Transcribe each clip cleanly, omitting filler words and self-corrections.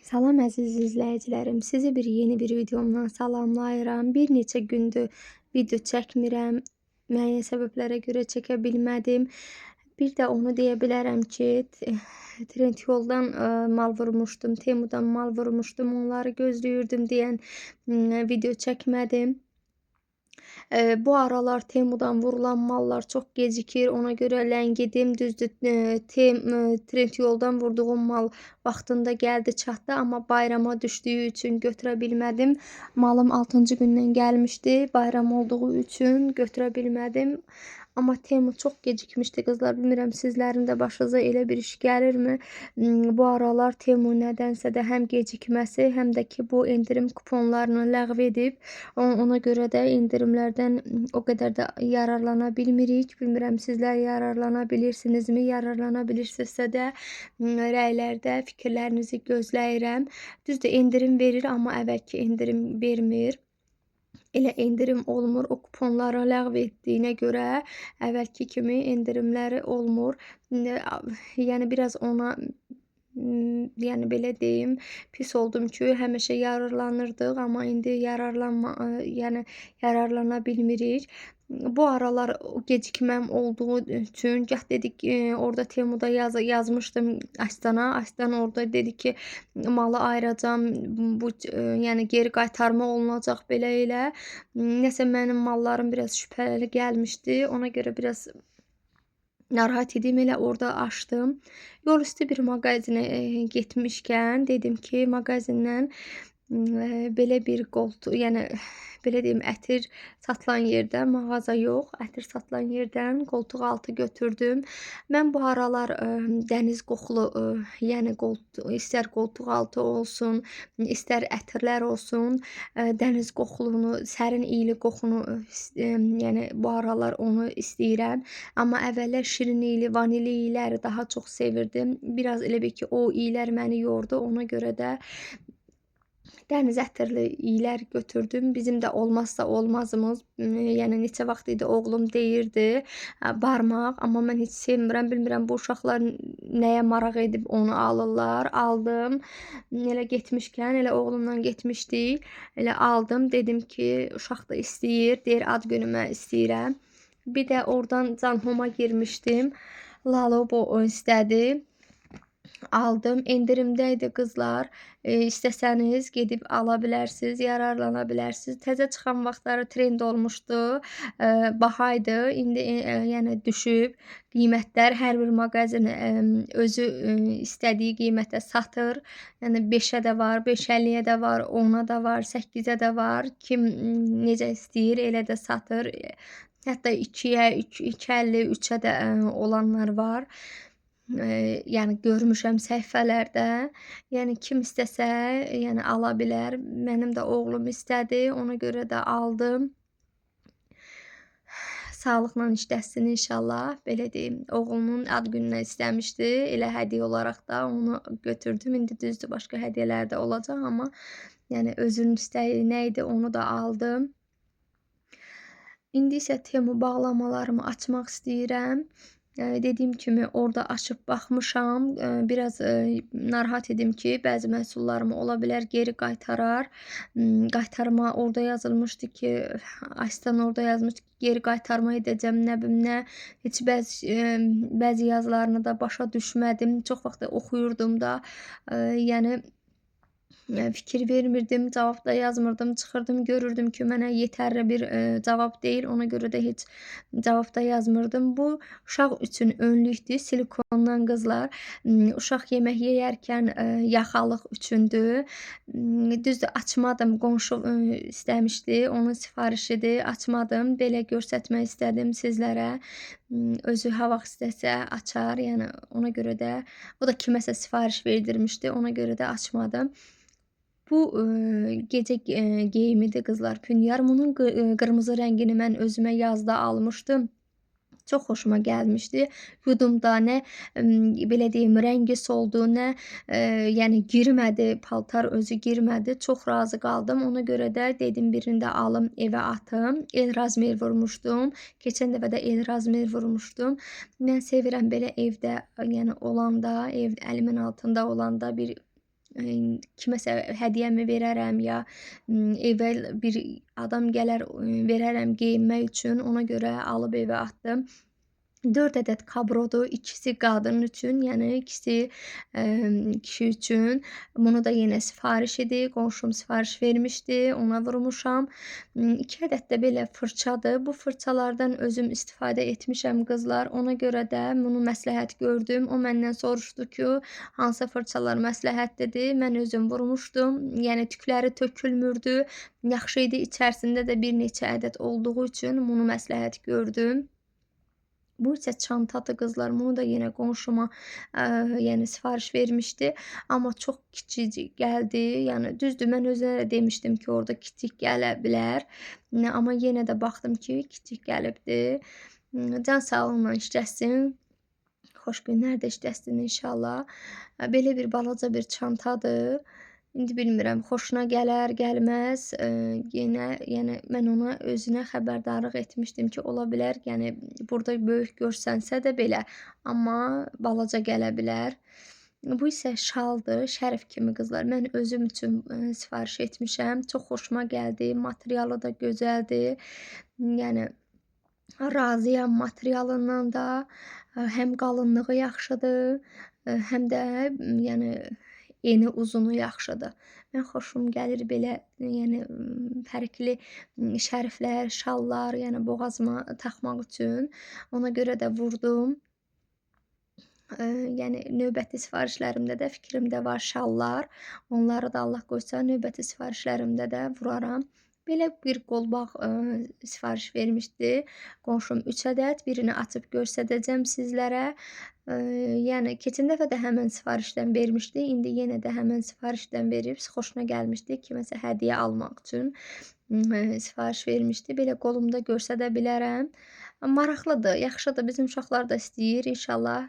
Salam əziz izləyicilərim, sizi yeni bir videomdan salamlayıram. Bir neçə gündür video çəkmirəm, müəyyən səbəblərə görə çəkə bilmədim. Bir də onu deyə bilərəm ki, Trendyoldan mal vurmuşdum, Temudan mal vurmuşdum, onları gözləyirdim deyən video çəkmədim. Bu aralar Temudan vurulan mallar çox gecikir, ona görə ləngidim. Düzdür, Trendyoldan vurduğum mal vaxtında gəldi, çatdı, amma bayrama düşdüyü üçün götürə bilmədim. Malım 6-cı gündən gəlmişdi, bayram olduğu üçün götürə bilmədim. Amma Temu çox gecikmişdi qızlar. Bilmirəm sizlərin də başınıza elə bir iş gəlirmi? Bu aralar Temu nədənsə də həm gecikməsi, həm də ki bu endirim kuponlarını ləğv edib. Ona görə də endirimlərdən o qədər də yararlana bilmirik. Bilmirəm sizlər yararlana bilirsinizmi? Yararlana bilirsinizsə də rəylərdə fikirlərinizi gözləyirəm. Düzdür, endirim verir, amma əvvəlki endirim vermir. Elə endirim olmur, o kuponları ləğv etdiyinə görə əvvəlki kimi endirimləri olmur. Yəni biraz ona yəni belə deyim, pis oldum ki, həmişə yararlanırdıq, amma indi yararlana bilmirik. Bu aralar gecikməm olduğu üçün gah dedik orada Temuda yazmışdım Astana. Astan orada dedi ki, malı ayıracam, bu yəni geri qaytarma olunacaq belə elə. Nəsə mənim mallarım biraz şübhəli gəlmişdi. Ona görə biraz narahat idim, elə orada açdım. Yol üstü bir mağazinə getmişkən dedim ki, mağazindən belə bir qoltuq, yəni belə deyim, ətir satılan yerdən, mağaza yox, ətir satılan yerdən qoltuq altı götürdüm. Mən bu aralar dəniz qoxulu, yəni istər qoltuq altı olsun, istər ətirlər olsun, dəniz qoxulunu, sərin iyli qoxunu, yəni bu aralar onu istəyirəm. Amma əvvəllər şirin iyli, vanilya iyləri daha çox sevirdim. Biraz elə bil ki, o iylər məni yordu. Ona görə də dəniz ətirli iylər götürdüm. Bizim də olmazsa olmazımız, yəni neçə vaxt idi oğlum deyirdi, barmaq, amma mən heç sevmirəm. Bilmirəm bu uşaqlar nəyə maraq edib onu alırlar. Aldım. Elə getmişkən, elə oğlumla getmişdik. Elə aldım. Dedim ki, uşaq da istəyir. Deyir, ad günümə istəyirəm. Bir də oradan Can Homa girmişdim. Lalobo istədi. Aldım. Endirimdə idi qızlar. İstəsəniz gedib ala bilərsiniz, yararlana bilərsiniz. Təzə çıxan vaxtları trend olmuşdu. Baha idi. İndi yəni düşüb qiymətlər. Hər bir mağazin özü istədiyi qiymətə satır. Yəni 5-ə də var, 5.50-yə də var, 10-a da var, 8-ə də var. Kim necə istəyir, elə də satır. Hətta 2-yə, 2.50, 3-ə də olanlar var. Yəni görmüşəm səhifələrdə. Yəni kim istəsə, yəni ala bilər. Mənim də oğlum istədi, ona görə də aldım. Sağlıqla işləsin inşallah. Belə deyim, oğlumun ad gününə istəmişdi. Elə hədiyyə olaraq da onu götürdüm. İndi düzdür, başqa hədiyyələr də olacaq, amma yəni özünün istəyi nə idi, onu da aldım. İndi isə Temu bağlamalarımı açmaq istəyirəm. Dediyim kimi orada açıb baxmışam. Biraz narahat idim ki, bəzi məhsullarımı ola bilər geri qaytarar. Qaytarma orada yazılmışdı ki, Astan orada yazmışdı ki, geri qaytarma edəcəm, nə bilim nə. Heç bəzi yazılarını da başa düşmədim. Çox vaxt oxuyurdum da. Yəni fikir vermirdim, cavab da yazmırdım, çıxırdım, görürdüm ki, mənə yetərli bir cavab deyil, ona görə də heç cavab da yazmırdım. Bu uşaq üçün önlükdür, silikondan qızlar. Uşaq yemək yeyərkən yaxalıq üçündür. Düzdür, açmadım, qonşu istəmişdi, onun sifarişidir, açmadım. Belə göstərmək istədim sizlərə. Özü ha vaxt istəsə açar, yəni ona görə də o da kiməsə sifariş verdirmişdi, ona görə də açmadım. Bu gecə geyimidir qızlar, pünyar. Bunun qırmızı rəngini mən özümə yazda almışdım. Çox xoşuma gəlmişdi. Yudumda nə belə deyim, rəngi soldu, nə yəni girmədi, paltar özü girmədi. Çox razı qaldım. Ona görə də dedim birində alım, evə atım. El razmer vurmuşdum. Keçən dəfə də el razmer vurmuşdum. Mən sevirəm belə evdə, yəni olanda, ev əlimin altında olanda bir kiməsə hədiyyəmi verərəm ya evə bir adam gələr, verərəm geyinmək üçün. Ona görə alıb evə atdım. 4 ədəd kabrodur. İkisi qadın üçün, yəni ikisi kişi üçün. Bunu da yenə sifariş idi. Qonşum sifariş vermişdi. Ona vurmuşam. 2 ədəd də belə fırçadır. Bu fırçalardan özüm istifadə etmişəm qızlar. Ona görə də bunu məsləhət gördüm. O məndən soruşdu ki, hansı fırçalar məsləhətlidir. Mən özüm vurmuşdum. Yəni tükləri tökülmürdü. Yaxşı idi. İçərisində də bir neçə ədəd olduğu üçün bunu məsləhət gördüm. Bu isə çantadır qızlar. Bunu da yenə qonşuma, yəni sifariş vermişdi. Amma çox kiçicik gəldi. Yəni düzdür, mən özünə də demişdim ki, orada kiçik gələ bilər. Amma yenə də baxdım ki, kiçik gəlibdi. Can sağlığınla işləsin. Xoş günlər də işləsin inşallah. Belə bir balaca bir çantadır. İndi bilmirəm, xoşuna gələr, gəlməz. Yenə, yəni mən ona özünə xəbərdarlıq etmişdim ki, ola bilər, yəni burada böyük görsənsə də belə, amma balaca gələ bilər. Bu isə şaldır, şərf kimi qızlar. Mən özüm üçün sifariş etmişəm. Çox xoşuma gəldi. Materialı da gözəldir. Yəni razıyam materialından da. Həm qalınlığı yaxşıdır, həm də yəni eni uzunu yaxşıdır. Mən xoşum gəlir belə, yəni fərqli şərflər, şallar, yəni boğazıma taxmaq üçün. Ona görə də vurdum. Yəni növbəti sifarişlərimdə də fikrimdə var şallar. Onları da Allah qoysa növbəti sifarişlərimdə də vuraram. Belə bir qolbaq sifariş vermişdi qonşum 3 ədəd. Birini açıb göstərəcəm sizlərə. Yəni keçən dəfə də həmin sifarişdən vermişdi. İndi yenə də həmin sifarişdən verib. Xoşuna gəlmişdi. Kiməsə hədiyyə almaq üçün sifariş vermişdi. Belə qolumda göstərə bilərəm. Maraqlıdır, yaxşıdır. Bizim uşaqlar da istəyir inşallah.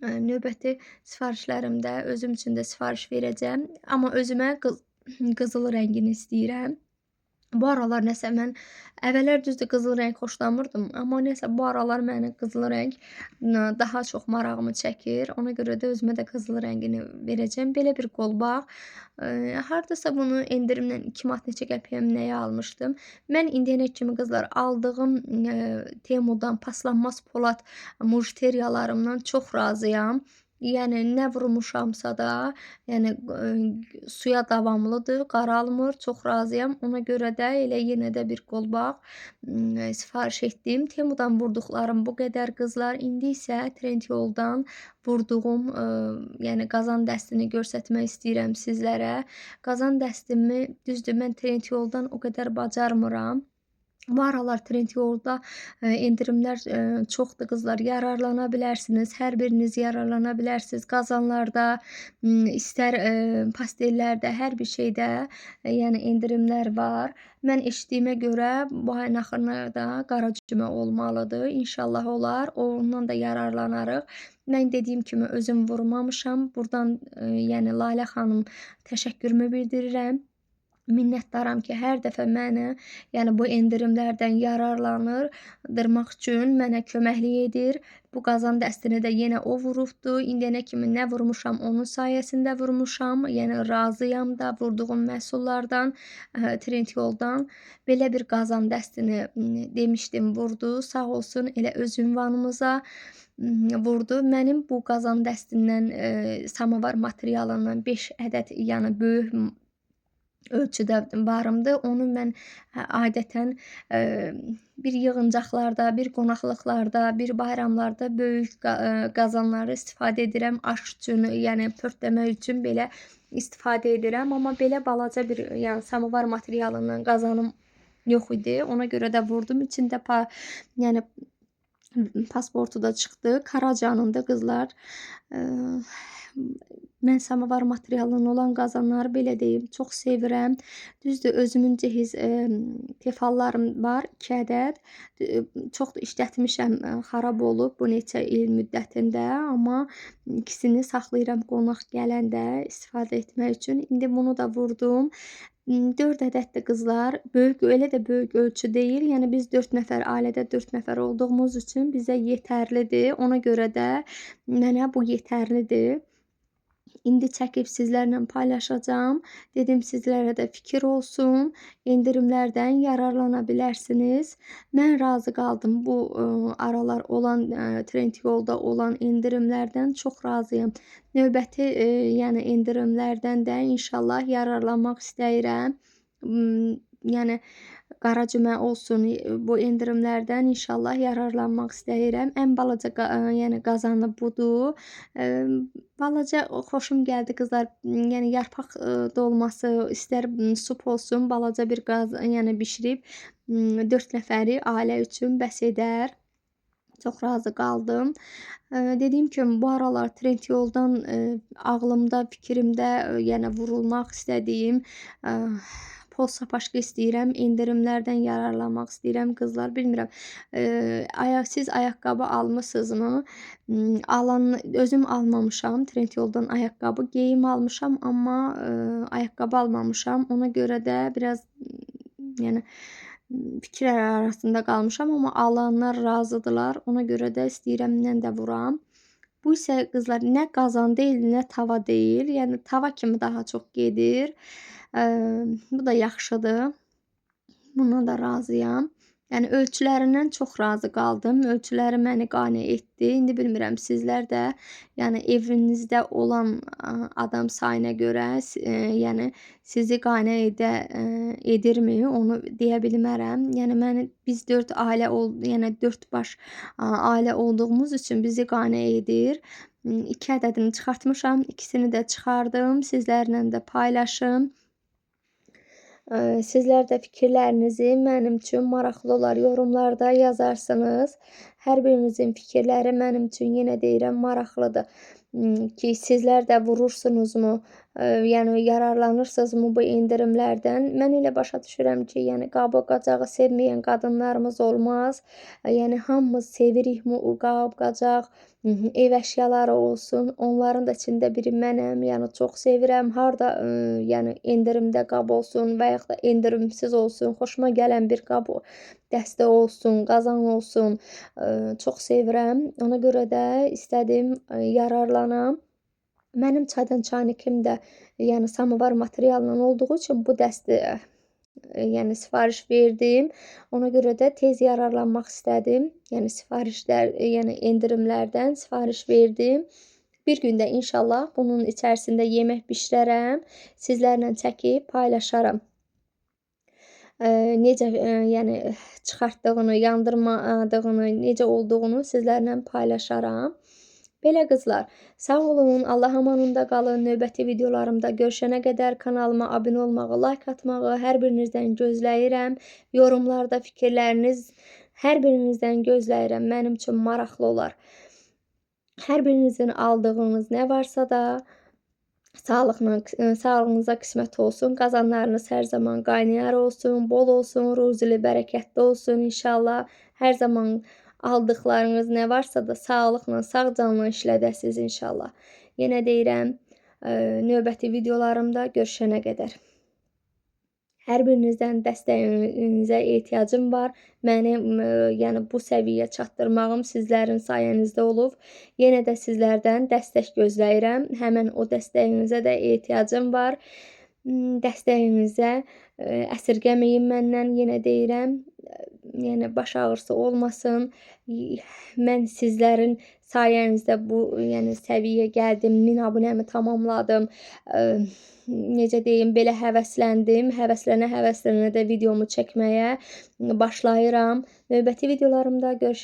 Növbəti sifarişlərimdə özüm üçün də sifariş verəcəm. Amma özümə qızıl rəngini istəyirəm. Bu aralar nəsə mən əvvəllər düzdür qızıl rəng xoşlamırdım, amma nəsə bu aralar məni qızıl rəng daha çox marağımı çəkir. Ona görə də özümə də qızıl rəngini verəcəm. Belə bir qolbaq. Hardasa bunu endirimlə 2 manat neçə qəpiyə nəyə almışdım. Mən indiyənə kimi qızlar aldığım Temudan paslanmaz polad mujteriyalarımdan çox razıyam. Yəni nə vurmuşamsa da, yəni suya davamlıdır, qaralmır, çox razıyam. Ona görə də elə yenə də bir qolbaq sifariş etdim. Temudan vurduqlarım bu qədər qızlar. İndi isə Trendyoldan vurduğum, yəni qazan dəstini göstərmək istəyirəm sizlərə. Qazan dəstimi düzdür, mən Trendyoldan o qədər bacarmıram. Bu aralar Trendyolda endirimlər çoxdur qızlar. Yararlana bilərsiniz. Hər biriniz yararlana bilərsiniz. Qazanlarda, istər pastellərdə, hər bir şeydə yəni endirimlər var. Mən eşitdiyimə görə bu ayın axırına da qara cümə olmalıdır. İnşallah olar. Ondan da yararlanarıq. Mən dediyim kimi özüm vurmamışam. Buradan yəni Lalə xanım təşəkkürümü bildirirəm. Minnətdaram ki, hər dəfə mənə, yəni bu endirimlərdən yararlanır, üçün mənə köməklik edir. Bu qazan dəstini də yenə o vurubdu. İndiyənə kimi nə vurmuşam, onun sayəsində vurmuşam. Yəni razıyam da vurduğum məhsullardan, Trendyoldan. Belə bir qazan dəstini demişdim vurdu. Sağ olsun elə öz ünvanımıza vurdu. Mənim bu qazan dəstindən samovar materialından 5 ədəd, yəni böyük ölçüdə varımdır. Onu mən adətən bir yığıncaqlarda, bir qonaqlıqlarda, bir bayramlarda böyük qazanları istifadə edirəm. Aş üçün, yəni pörtləmək üçün belə istifadə edirəm. Amma belə balaca bir, yəni samovar materialından qazanım yox idi. Ona görə də vurdum. İçində yəni pasportu da çıxdı. Karacanındır qızlar. Mən samovar materialından olan qazanları belə deyim, çox sevirəm. Düzdür, özümün cehiz tefallarım var 2 ədəd. Çox da işlətmişəm, xarab olub bu neçə il müddətində, amma ikisini saxlayıram qonaq gələndə istifadə etmək üçün. İndi bunu da vurdum. 4 ədəddir qızlar. Böyük, elə də böyük ölçü deyil. Yəni biz 4 nəfər, ailədə 4 nəfər olduğumuz üçün bizə yetərlidir. Ona görə də mənə bu yetərlidir. İndi çəkib sizlərlə paylaşacağım. Dedim sizlərə də fikir olsun. Endirimlərdən yararlana bilərsiniz. Mən razı qaldım bu aralar olan Trendyolda olan endirimlərdən çox razıyam. Növbəti yəni endirimlərdən də inşallah yararlanmaq istəyirəm. Yəni qara cümə olsun, bu endirimlərdən inşallah yararlanmaq istəyirəm. Ən balaca yəni qazanı budur. Balaca xoşum gəldi qızlar. Yəni yarpaq dolması, istər sup olsun, balaca bir yəni bişirib 4 nəfəri ailə üçün bəs edər. Çox razı qaldım. Dediyim kimi bu aralar Trendyoldan ağlımda, fikrimdə yəni vurulmaq istədiyim post sapaşka istəyirəm. Endirimlərdən yararlanmaq istəyirəm qızlar. Bilmirəm, siz ayaqqabı almısınızmı? Özüm almamışam Trendyoldan ayaqqabı. Geyim almışam, amma ayaqqabı almamışam. Ona görə də biraz yəni fikirlər arasında qalmışam, amma alanlar razıdırlar. Ona görə də istəyirəm mən də vuram. Bu isə qızlar nə qazan deyil, nə tava deyil. Yəni tava kimi daha çox gedir. Bu da yaxşıdır. Buna da razıyam. Yəni ölçülərindən çox razı qaldım. Ölçüləri məni qane etdi. İndi bilmirəm sizlər də yəni evinizdə olan adam sayına görə yəni sizi qane edirmi? Onu deyə bilmərəm. Yəni biz 4 ailə yəni 4 baş ailə olduğumuz üçün bizi qane edir. 2 ədədini çıxartmışam. İkisini də çıxardım. Sizlərlə də paylaşım. Sizlər də fikirlərinizi mənim üçün maraqlı olar. Yorumlarda yazarsınız. Hər birinizin fikirləri mənim üçün yenə deyirəm maraqlıdır. Ki sizlər də vurursunuzmu? Yəni yararlanırsınızmı bu endirimlərdən? Mən elə başa düşürəm ki, yəni qab-qacağı sevməyən qadınlarımız olmaz. Yəni hamımız sevirikmi o qab-qacaq, ev əşyaları olsun. Onların da içində biri mənəm. Yəni çox sevirəm. Harda yəni endirimdə qab olsun və yaxud da endirimsiz olsun, xoşuma gələn bir qab dəstə olsun, qazan olsun. Çox sevirəm. Ona görə də istədim yararlanam. Mənim çaydan çaynikim də yəni samovar materialından olduğu üçün bu dəsti yəni sifariş verdim. Ona görə də tez yararlanmaq istədim. Yəni sifarişlər, yəni endirimlərdən sifariş verdim. Bir gündə inşallah bunun içərisində yemək bişirərəm. Sizlərlə çəkib paylaşaram. Necə yəni çıxartdığını, yandırmadığını, necə olduğunu sizlərlə paylaşaram. Belə qızlar, sağ olun, Allah amanında qalın. Növbəti videolarımda görüşənə qədər kanalıma abunə olmağı, like atmağı hər birinizdən gözləyirəm. Yorumlarda fikirləriniz hər birinizdən gözləyirəm. Mənim üçün maraqlı olar. Hər birinizin aldığınız nə varsa da sağlığınıza qismət olsun. Qazanlarınız hər zaman qaynayar olsun, bol olsun, ruzili, bərəkətli olsun inşallah. Hər zaman aldıqlarınız nə varsa da sağlıqla, sağ canla işlədəsiniz inşallah. Yenə deyirəm, növbəti videolarımda görüşənə qədər. Hər birinizdən dəstəyinizə ehtiyacım var. Məni yəni bu səviyyəyə çatdırmağım sizlərin sayənizdə olub. Yenə də sizlərdən dəstək gözləyirəm. Həmin o dəstəyinizə də ehtiyacım var. Dəstəyinizə əsirgəməyin məndən, yenə deyirəm. Yəni baş ağrısı olmasın. Mən sizlərin sayənizdə bu yəni səviyyəyə gəldim. 1000 abunəmi tamamladım. Necə deyim, belə həvəsləndim. Həvəslənə də videomu çəkməyə başlayıram. Növbəti videolarımda görüşürük.